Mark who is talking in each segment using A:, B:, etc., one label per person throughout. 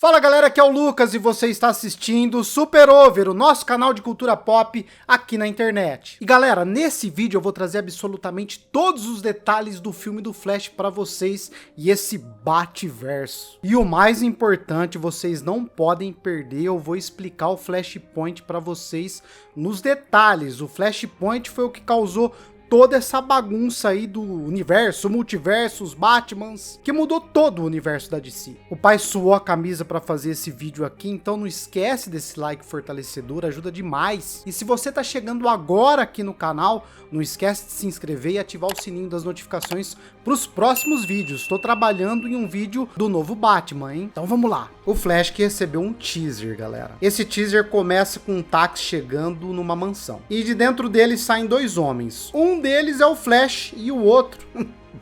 A: Fala galera, aqui é o Lucas e você está assistindo Super Over, o nosso canal de cultura pop aqui na internet. E galera, nesse vídeo eu vou trazer absolutamente todos os detalhes do filme do Flash para vocês e esse Bate-verso. E o mais importante, vocês não podem perder, eu vou explicar o Flashpoint para vocês nos detalhes. O Flashpoint foi o que causou toda essa bagunça aí do universo, multiverso, os Batmans, que mudou todo o universo da DC. O pai suou a camisa para fazer esse vídeo aqui, então não esquece desse like fortalecedor, ajuda demais. E se você tá chegando agora aqui no canal, não esquece de se inscrever e ativar o sininho das notificações para os próximos vídeos. Estou trabalhando em um vídeo do novo Batman, hein? Então vamos lá. O Flash que recebeu um teaser, galera. Esse teaser começa com um táxi chegando numa mansão. E de dentro dele saem dois homens. Um deles é o Flash e o outro,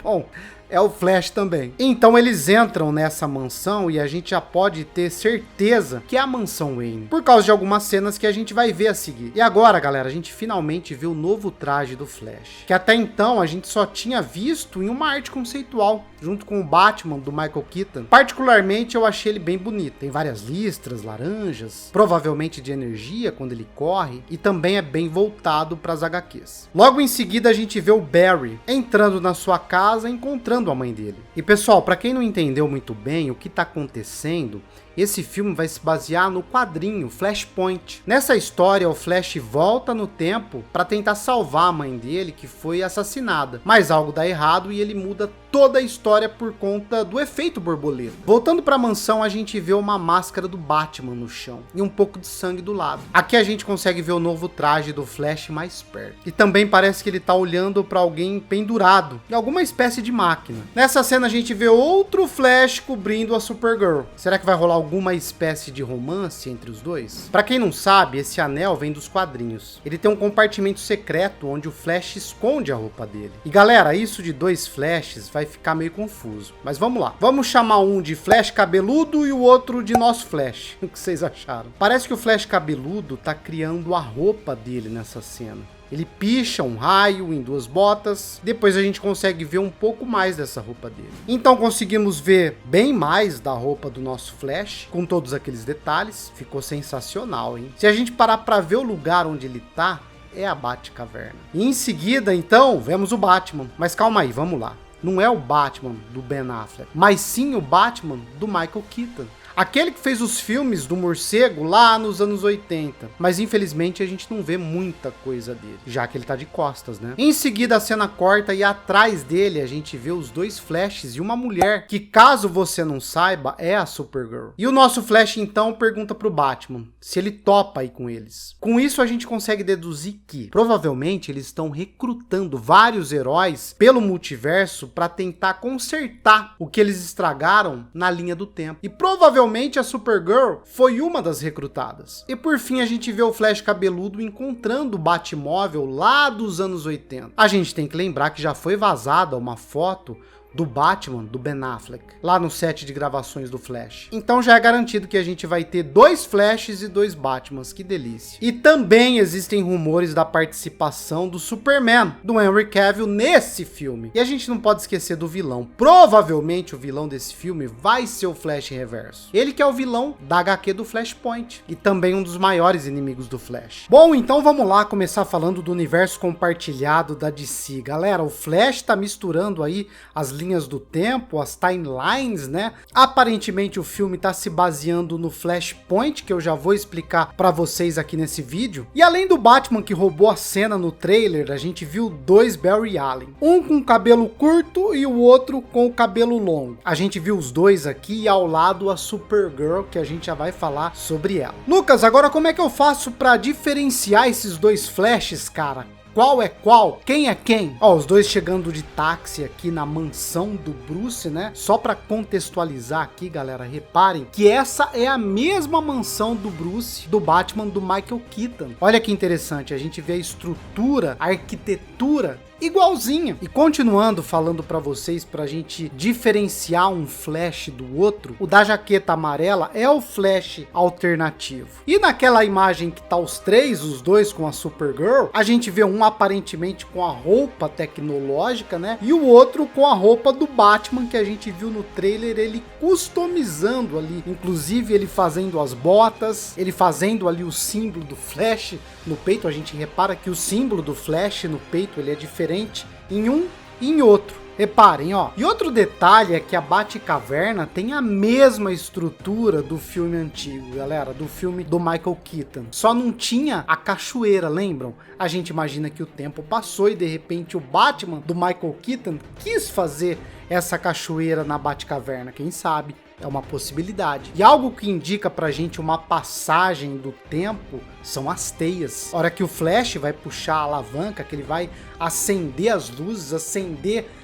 A: bom, é o Flash também. Então eles entram nessa mansão e a gente já pode ter certeza que é a mansão Wayne, por causa de algumas cenas que a gente vai ver a seguir. E agora, galera, a gente finalmente viu o novo traje do Flash, que até então a gente só tinha visto em uma arte conceitual, junto com o Batman do Michael Keaton. Particularmente eu achei ele bem bonito. Tem várias listras laranjas, provavelmente de energia quando ele corre, e também é bem voltado para as HQs. Logo em seguida a gente vê o Barry entrando na sua casa, encontrando a mãe dele. E pessoal, para quem não entendeu muito bem o que tá acontecendo, esse filme vai se basear no quadrinho Flashpoint. Nessa história, o Flash volta no tempo para tentar salvar a mãe dele, que foi assassinada. Mas algo dá errado e ele muda toda a história por conta do efeito borboleta. Voltando para a mansão, a gente vê uma máscara do Batman no chão e um pouco de sangue do lado. Aqui a gente consegue ver o novo traje do Flash mais perto. E também parece que ele tá olhando para alguém pendurado em alguma espécie de máquina. Nessa cena a gente vê outro Flash cobrindo a Supergirl. Será que vai rolar alguma espécie de romance entre os dois? Para quem não sabe, esse anel vem dos quadrinhos. Ele tem um compartimento secreto onde o Flash esconde a roupa dele. E galera, isso de dois Flashes vai ficar meio confuso. Mas vamos lá. Vamos chamar um de Flash cabeludo e o outro de nosso Flash. O que vocês acharam? Parece que o Flash cabeludo tá criando a roupa dele nessa cena. Ele picha um raio em duas botas. Depois a gente consegue ver um pouco mais dessa roupa dele. Então conseguimos ver bem mais da roupa do nosso Flash, com todos aqueles detalhes. Ficou sensacional, hein? Se a gente parar para ver o lugar onde ele tá, é a Batcaverna. E em seguida, então, vemos o Batman. Mas calma aí, vamos lá. Não é o Batman do Ben Affleck, mas sim o Batman do Michael Keaton. Aquele que fez os filmes do morcego lá nos anos 80. Mas infelizmente a gente não vê muita coisa dele, já que ele tá de costas, né? Em seguida a cena corta e atrás dele a gente vê os dois Flashes e uma mulher, que caso você não saiba, é a Supergirl. E o nosso Flash então pergunta pro Batman se ele topa ir com eles. Com isso a gente consegue deduzir que provavelmente eles estão recrutando vários heróis pelo multiverso para tentar consertar o que eles estragaram na linha do tempo. E provavelmente a Supergirl foi uma das recrutadas. E por fim a gente vê o Flash cabeludo encontrando o Batmóvel lá dos anos 80. A gente tem que lembrar que já foi vazada uma foto do Batman, do Ben Affleck, lá no set de gravações do Flash. Então já é garantido que a gente vai ter dois Flashes e dois Batmans, que delícia. E também existem rumores da participação do Superman, do Henry Cavill, nesse filme. E a gente não pode esquecer do vilão. Provavelmente o vilão desse filme vai ser o Flash Reverso. Ele que é o vilão da HQ do Flashpoint, e também um dos maiores inimigos do Flash. Bom, então vamos lá começar falando do universo compartilhado da DC. Galera, o Flash tá misturando aí as linhas do tempo, as timelines, né? Aparentemente o filme tá se baseando no Flashpoint, que eu já vou explicar para vocês aqui nesse vídeo. E além do Batman que roubou a cena no trailer, a gente viu dois Barry Allen, um com cabelo curto e o outro com o cabelo longo. A gente viu os dois aqui e ao lado a Supergirl, que a gente já vai falar sobre ela. Lucas, agora como é que eu faço para diferenciar esses dois Flashes, cara? Qual é qual? Quem é quem? Ó, os dois chegando de táxi aqui na mansão do Bruce, né? Só pra contextualizar aqui, galera, reparem que essa é a mesma mansão do Bruce, do Batman do Michael Keaton. Olha que interessante, a gente vê a estrutura, a arquitetura igualzinha. E continuando falando pra vocês, pra gente diferenciar um Flash do outro, o da jaqueta amarela é o Flash alternativo. E naquela imagem que tá os três, os dois com a Supergirl, a gente vê um aparentemente com a roupa tecnológica, né? E o outro com a roupa do Batman, que a gente viu no trailer, ele customizando ali, inclusive ele fazendo as botas, ele fazendo ali o símbolo do Flash no peito. A gente repara que o símbolo do Flash no peito, ele é diferente em um e em outro. Reparem, ó. E outro detalhe é que a Batcaverna tem a mesma estrutura do filme antigo, galera, do filme do Michael Keaton. Só não tinha a cachoeira, lembram? A gente imagina que o tempo passou e de repente o Batman do Michael Keaton quis fazer essa cachoeira na Batcaverna, quem sabe? É uma possibilidade. E algo que indica pra gente uma passagem do tempo são as teias. A hora que o Flash vai puxar a alavanca, que ele vai acender as luzes,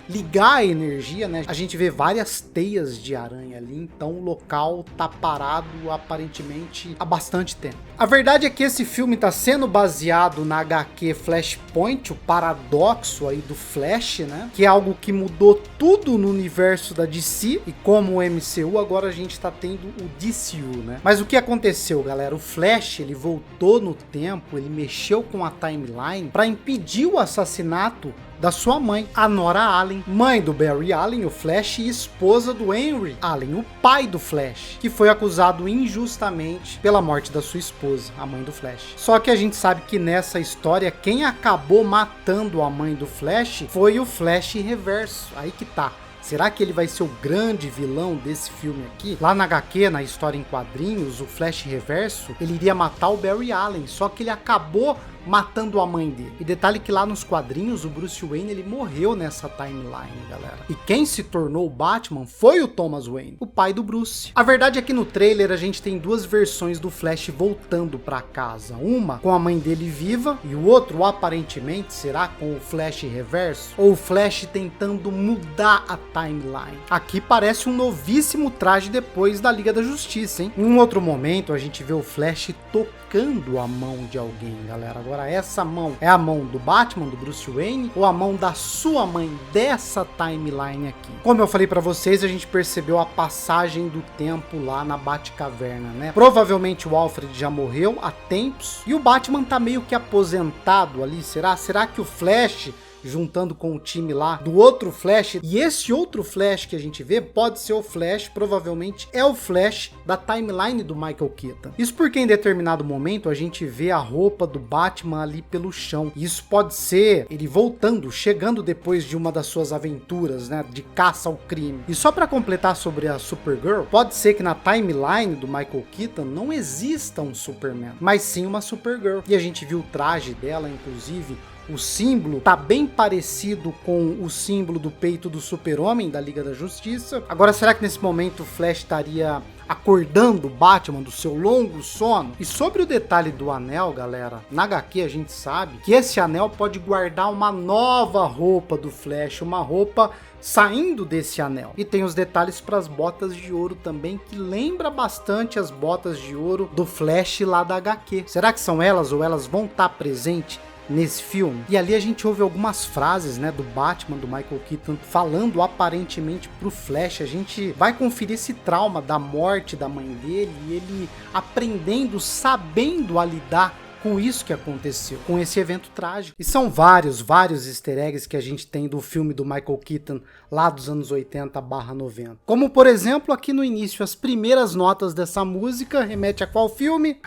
A: ligar a energia, né? A gente vê várias teias de aranha ali, então o local tá parado aparentemente há bastante tempo. A verdade é que esse filme tá sendo baseado na HQ Flashpoint, o paradoxo aí do Flash, né? Que é algo que mudou tudo no universo da DC, e como o MCU, agora a gente tá tendo o DCU, né? Mas o que aconteceu, galera? O Flash, ele voltou no tempo, ele mexeu com a timeline para impedir o assassinato da sua mãe, a Nora Allen, mãe do Barry Allen, o Flash, e esposa do Henry Allen, o pai do Flash, que foi acusado injustamente pela morte da sua esposa, a mãe do Flash. Só que a gente sabe que nessa história, quem acabou matando a mãe do Flash foi o Flash Reverso. Aí que tá. Será que ele vai ser o grande vilão desse filme aqui? Lá na HQ, na história em quadrinhos, o Flash Reverso, ele iria matar o Barry Allen, só que ele acabou matando a mãe dele. E detalhe que lá nos quadrinhos, o Bruce Wayne, ele morreu nessa timeline, galera. E quem se tornou o Batman foi o Thomas Wayne, o pai do Bruce. A verdade é que no trailer a gente tem duas versões do Flash voltando pra casa. Uma com a mãe dele viva e o outro, aparentemente, será com o Flash Reverso? Ou o Flash tentando mudar a timeline? Aqui parece um novíssimo traje depois da Liga da Justiça, hein? Em um outro momento a gente vê o Flash tocando a mão de alguém, galera. Agora essa mão é a mão do Batman, do Bruce Wayne, ou a mão da sua mãe dessa timeline aqui? Como eu falei pra vocês, a gente percebeu a passagem do tempo lá na Batcaverna, né? Provavelmente o Alfred já morreu há tempos e o Batman tá meio que aposentado ali. Será que o Flash, juntando com o time lá do outro Flash, e esse outro Flash que a gente vê pode ser o Flash, provavelmente é o Flash da timeline do Michael Keaton. Isso porque em determinado momento a gente vê a roupa do Batman ali pelo chão. Isso pode ser ele voltando, chegando depois de uma das suas aventuras, né, de caça ao crime. E só para completar sobre a Supergirl, pode ser que na timeline do Michael Keaton não exista um Superman, mas sim uma Supergirl. E a gente viu o traje dela, inclusive, o símbolo tá bem parecido com o símbolo do peito do Super-Homem da Liga da Justiça. Agora, será que nesse momento o Flash estaria acordando o Batman do seu longo sono? E sobre o detalhe do anel, galera, na HQ a gente sabe que esse anel pode guardar uma nova roupa do Flash, uma roupa saindo desse anel. E tem os detalhes para as botas de ouro também, que lembra bastante as botas de ouro do Flash lá da HQ. Será que são elas ou elas vão estar presentes nesse filme? E ali a gente ouve algumas frases, né, do Batman, do Michael Keaton, falando aparentemente pro Flash. A gente vai conferir esse trauma da morte da mãe dele e ele aprendendo, sabendo a lidar com isso que aconteceu, com esse evento trágico. E são vários easter eggs que a gente tem do filme do Michael Keaton lá dos anos 80/90. Como, por exemplo, aqui no início, as primeiras notas dessa música remete a qual filme?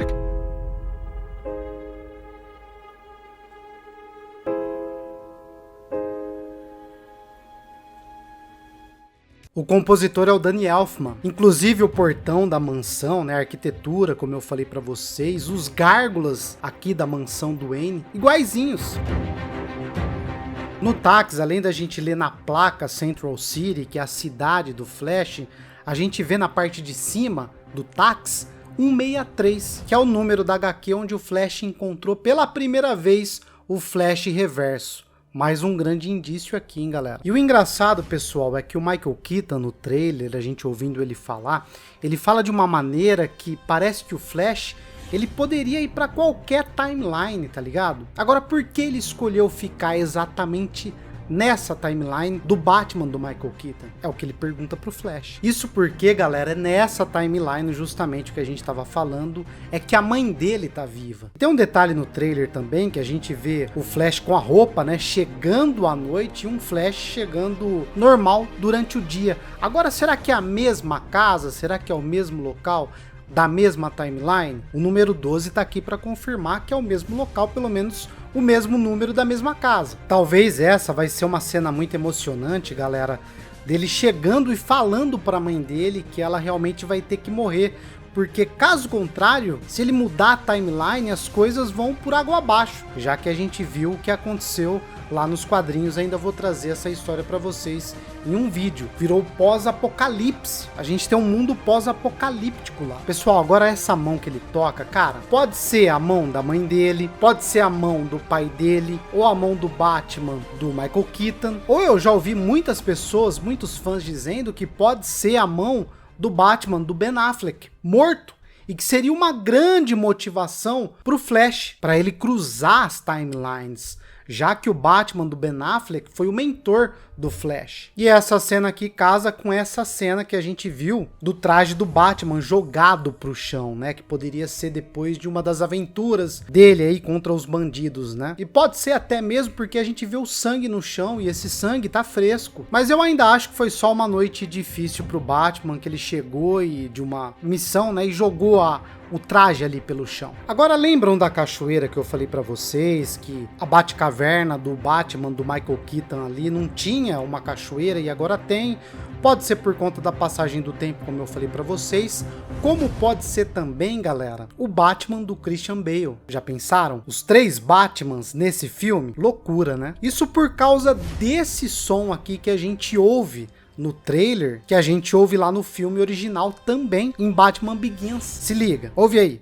A: O compositor é o Danny Elfman. Inclusive o portão da mansão, né, a arquitetura, como eu falei pra vocês, os gárgulas aqui da mansão do Wayne, iguaizinhos. No táxi, além da gente ler na placa Central City, que é a cidade do Flash, a gente vê na parte de cima do táxi 163, que é o número da HQ onde o Flash encontrou pela primeira vez o Flash Reverso. Mais um grande indício aqui, hein, galera. E o engraçado, pessoal, é que o Michael Keaton, no trailer, a gente ouvindo ele falar, ele fala de uma maneira que parece que o Flash, ele poderia ir para qualquer timeline, tá ligado? Agora, por que ele escolheu ficar exatamente nessa timeline do Batman do Michael Keaton? É o que ele pergunta pro Flash. Isso porque, galera, é nessa timeline justamente o que a gente tava falando, é que a mãe dele tá viva. Tem um detalhe no trailer também, que a gente vê o Flash com a roupa, né, chegando à noite, e um Flash chegando normal durante o dia. Agora, será que é a mesma casa? Será que é o mesmo local? Da mesma timeline? O número 12 tá aqui para confirmar que é o mesmo local, pelo menos o mesmo número da mesma casa. Talvez essa vai ser uma cena muito emocionante, galera, dele chegando e falando para a mãe dele que ela realmente vai ter que morrer, porque caso contrário, se ele mudar a timeline, as coisas vão por água abaixo, já que a gente viu o que aconteceu lá nos quadrinhos. Ainda vou trazer essa história para vocês em um vídeo. Virou pós-apocalipse. A gente tem um mundo pós-apocalíptico lá. Pessoal, agora essa mão que ele toca, cara, pode ser a mão da mãe dele, pode ser a mão do pai dele, ou a mão do Batman do Michael Keaton, ou eu já ouvi muitas pessoas, muitos fãs dizendo que pode ser a mão do Batman do Ben Affleck, morto, e que seria uma grande motivação pro Flash, para ele cruzar as timelines, já que o Batman do Ben Affleck foi o mentor do Flash. E essa cena aqui casa com essa cena que a gente viu do traje do Batman jogado pro chão, né? Que poderia ser depois de uma das aventuras dele aí contra os bandidos, né? E pode ser até mesmo porque a gente vê o sangue no chão e esse sangue tá fresco. Mas eu ainda acho que foi só uma noite difícil pro Batman, que ele chegou e de uma missão, né? E jogou o traje ali pelo chão. Agora, lembram da cachoeira que eu falei pra vocês, que a Batcaverna do Batman do Michael Keaton ali não tinha uma cachoeira e agora tem? Pode ser por conta da passagem do tempo, como eu falei pra vocês, como pode ser também, galera, o Batman do Christian Bale. Já pensaram? Os 3 Batmans nesse filme? Loucura, né? Isso por causa desse som aqui que a gente ouve no trailer, que a gente ouve lá no filme original também, em Batman Begins. Se liga, ouve aí.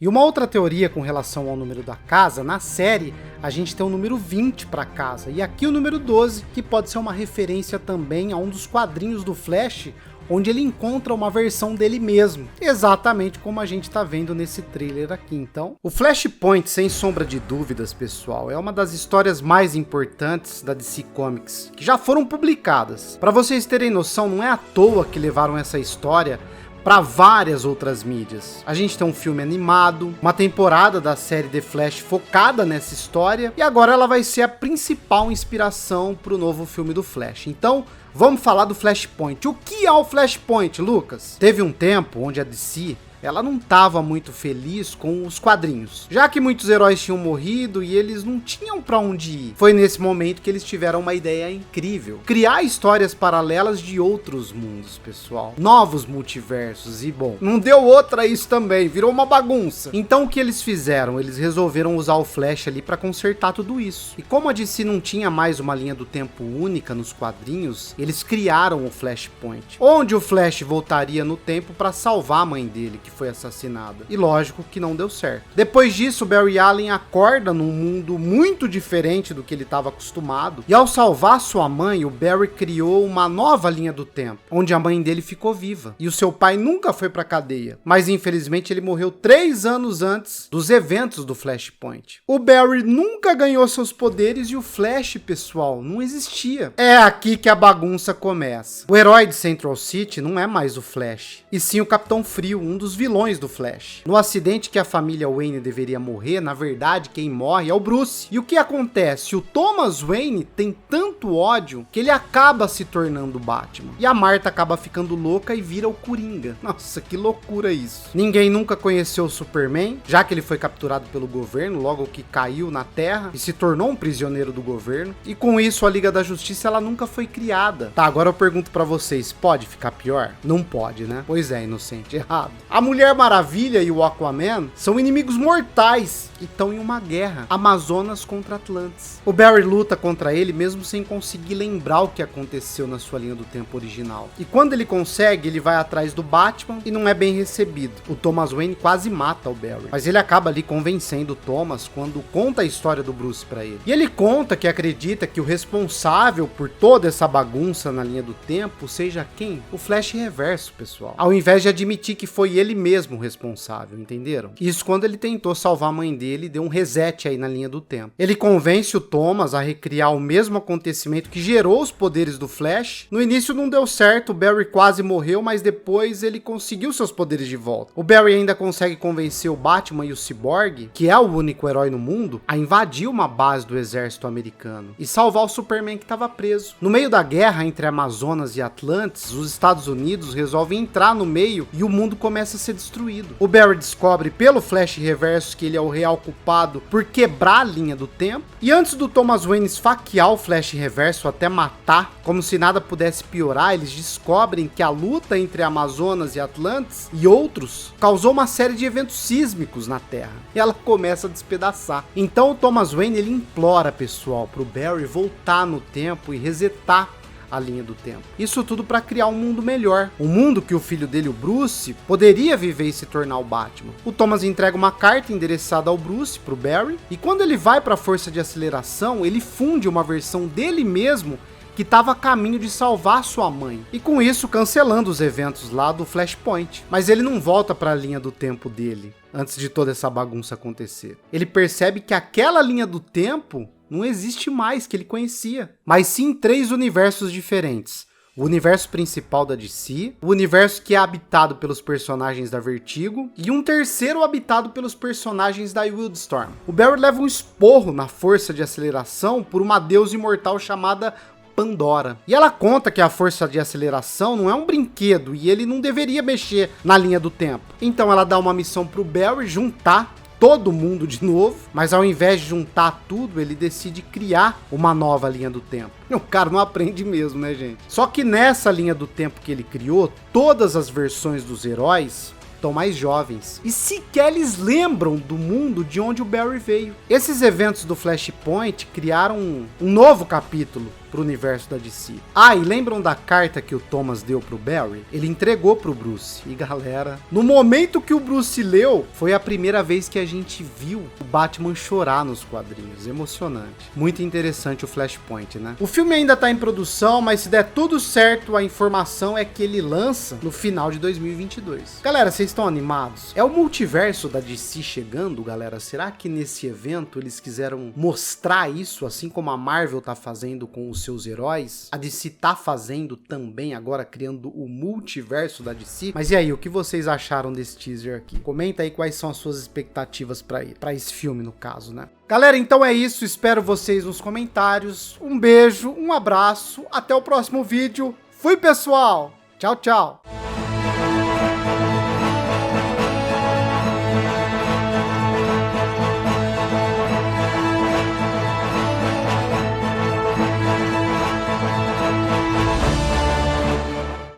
A: E uma outra teoria com relação ao número da casa, na série a gente tem o número 20 para casa, e aqui o número 12, que pode ser uma referência também a um dos quadrinhos do Flash, onde ele encontra uma versão dele mesmo, exatamente como a gente tá vendo nesse trailer aqui. Então, o Flashpoint, sem sombra de dúvidas, pessoal, é uma das histórias mais importantes da DC Comics, que já foram publicadas. Para vocês terem noção, não é à toa que levaram essa história para várias outras mídias. A gente tem um filme animado, uma temporada da série The Flash focada nessa história, e agora ela vai ser a principal inspiração para o novo filme do Flash. Então, vamos falar do Flashpoint. O que é o Flashpoint, Lucas? Teve um tempo onde a DC ela não estava muito feliz com os quadrinhos, já que muitos heróis tinham morrido e eles não tinham para onde ir. Foi nesse momento que eles tiveram uma ideia incrível: criar histórias paralelas de outros mundos, pessoal, novos multiversos. E bom, não deu outra isso também, virou uma bagunça. Então o que eles fizeram? Eles resolveram usar o Flash ali para consertar tudo isso. E como a DC não tinha mais uma linha do tempo única nos quadrinhos, eles criaram o Flashpoint, onde o Flash voltaria no tempo para salvar a mãe dele, que foi assassinada. E lógico que não deu certo. Depois disso, o Barry Allen acorda num mundo muito diferente do que ele estava acostumado, e ao salvar sua mãe, o Barry criou uma nova linha do tempo, onde a mãe dele ficou viva, e o seu pai nunca foi pra cadeia, mas infelizmente ele morreu 3 anos antes dos eventos do Flashpoint. O Barry nunca ganhou seus poderes e o Flash, pessoal, não existia. É aqui que a bagunça começa. O herói de Central City não é mais o Flash, e sim o Capitão Frio, um dos vilões do Flash. No acidente que a família Wayne deveria morrer, na verdade quem morre é o Bruce. E o que acontece? O Thomas Wayne tem tanto ódio que ele acaba se tornando Batman. E a Martha acaba ficando louca e vira o Coringa. Nossa, que loucura isso. Ninguém nunca conheceu o Superman, já que ele foi capturado pelo governo logo que caiu na Terra e se tornou um prisioneiro do governo. E com isso a Liga da Justiça ela nunca foi criada. Tá, agora eu pergunto pra vocês, pode ficar pior? Não pode, né? Pois é, inocente, errado. A Mulher Maravilha e o Aquaman são inimigos mortais e estão em uma guerra, Amazonas contra Atlantis. O Barry luta contra ele mesmo sem conseguir lembrar o que aconteceu na sua linha do tempo original. E quando ele consegue, ele vai atrás do Batman e não é bem recebido. O Thomas Wayne quase mata o Barry, mas ele acaba ali convencendo o Thomas quando conta a história do Bruce pra ele. E ele conta que acredita que o responsável por toda essa bagunça na linha do tempo seja quem? O Flash Reverso, pessoal. Ao invés de admitir que foi ele mesmo o responsável, entenderam? Isso quando ele tentou salvar a mãe dele e deu um reset aí na linha do tempo. Ele convence o Thomas a recriar o mesmo acontecimento que gerou os poderes do Flash. No início não deu certo, o Barry quase morreu, mas depois ele conseguiu seus poderes de volta. O Barry ainda consegue convencer o Batman e o Cyborg, que é o único herói no mundo, a invadir uma base do exército americano e salvar o Superman que estava preso. No meio da guerra entre Amazonas e Atlantis, os Estados Unidos resolvem entrar no meio e o mundo começa a ser destruído. O Barry descobre pelo Flash Reverso que ele é o real culpado por quebrar a linha do tempo, e antes do Thomas Wayne esfaquear o Flash Reverso até matar, como se nada pudesse piorar, eles descobrem que a luta entre Amazonas e Atlantis e outros causou uma série de eventos sísmicos na Terra, e ela começa a despedaçar. Então o Thomas Wayne ele implora, pessoal, pro Barry voltar no tempo e resetar a linha do tempo. Isso tudo para criar um mundo melhor. Um mundo que o filho dele, o Bruce, poderia viver e se tornar o Batman. O Thomas entrega uma carta endereçada ao Bruce, pro Barry, e quando ele vai para a força de aceleração, ele funde uma versão dele mesmo que estava a caminho de salvar sua mãe, e com isso cancelando os eventos lá do Flashpoint. Mas ele não volta para a linha do tempo dele, antes de toda essa bagunça acontecer. Ele percebe que aquela linha do tempo não existe mais que ele conhecia, mas sim 3 universos diferentes. O universo principal da DC, o universo que é habitado pelos personagens da Vertigo e um terceiro habitado pelos personagens da Wildstorm. O Barry leva um esporro na força de aceleração por uma deusa imortal chamada Pandora. E ela conta que a força de aceleração não é um brinquedo e ele não deveria mexer na linha do tempo. Então ela dá uma missão pro Barry juntar todo mundo de novo, mas ao invés de juntar tudo, ele decide criar uma nova linha do tempo. O cara não aprende mesmo, né, gente? Só que nessa linha do tempo que ele criou, todas as versões dos heróis estão mais jovens e sequer eles lembram do mundo de onde o Barry veio. Esses eventos do Flashpoint criaram um novo capítulo pro universo da DC. Ah, e lembram da carta que o Thomas deu pro Barry? Ele entregou pro Bruce. E galera, no momento que o Bruce leu, foi a primeira vez que a gente viu o Batman chorar nos quadrinhos. Emocionante. Muito interessante o Flashpoint, né? O filme ainda tá em produção, mas se der tudo certo, a informação é que ele lança no final de 2022. Galera, vocês estão animados? É o multiverso da DC chegando, galera? Será que nesse evento eles quiseram mostrar isso, assim como a Marvel tá fazendo com os seus heróis? A DC tá fazendo também agora, criando o multiverso da DC. Mas e aí, o que vocês acharam desse teaser aqui? Comenta aí quais são as suas expectativas pra esse filme, no caso, né? Galera, então é isso. Espero vocês nos comentários. Um beijo, um abraço. Até o próximo vídeo. Fui, pessoal! Tchau, tchau!